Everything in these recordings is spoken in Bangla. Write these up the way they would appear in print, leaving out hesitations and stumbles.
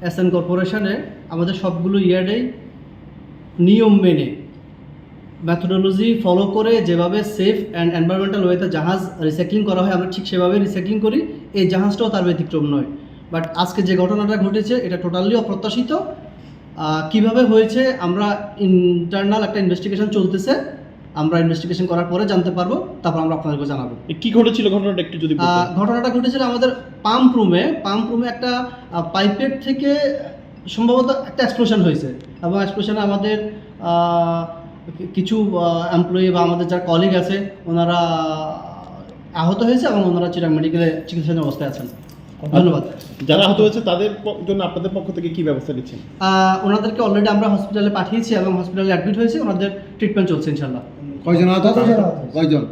এসএন কর্পোরেশনে আমাদের সবগুলো ইয়ার্ডেই নিয়ম মেনে মেথোডোলজি ফলো করে যেভাবে সেফ অ্যান্ড এনভায়রনমেন্টাল ওয়েতে জাহাজ রিসাইক্লিং করা হয় আমরা ঠিক সেভাবে রিসাইক্লিং করি। এই জাহাজটাও তার ব্যতিক্রম নয়। বাট আজকে যে ঘটনাটা ঘটেছে এটা টোটালি অপ্রত্যাশিত। কিভাবে হয়েছে আমরা ইন্টারনাল একটা ইনভেস্টিগেশন চলতেছে, আমরা ইনভেস্টিগেশন করার পরে জানতে পারবো, তারপর আমরা আপনাদেরকে জানাবো। কি ঘটেছিল ঘটনাটা একটু যদি ঘটনাটা ঘটেছিল আমাদের পাম্প রুমে একটা পাইপের থেকে সম্ভবত একটা এক্সপ্লোশন হয়েছে এবং এক্সপ্লোশনে আমাদের কিছু এমপ্লয়ি বা আমাদের যারা কলিগ আছে ওনারা আহত হয়েছে এবং ওনারা চিরাং মেডিকেলে চিকিৎসাধীন অবস্থায় আছেন। ধন্যবাদ। যারা আহত হয়েছে তাদের জন্য আপনাদের পক্ষ থেকে কি ব্যবস্থা নিচ্ছেন? ওনাদেরকে অলরেডি আমরা হসপিটালে পাঠিয়েছি এবং হসপিটালে অ্যাডমিট হয়েছে, ওনাদের ট্রিটমেন্ট চলছে ইনশাল্লাহ। কয়জন আহত হয়েছে? কয়জন?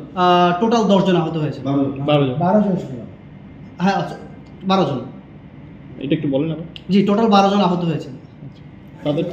টোটাল 10 জন আহত হয়েছে। 12 জন। হ্যাঁ 12 জন। এটা একটু বলেন আবার। জি, টোটাল 12 জন আহত হয়েছে। তাদের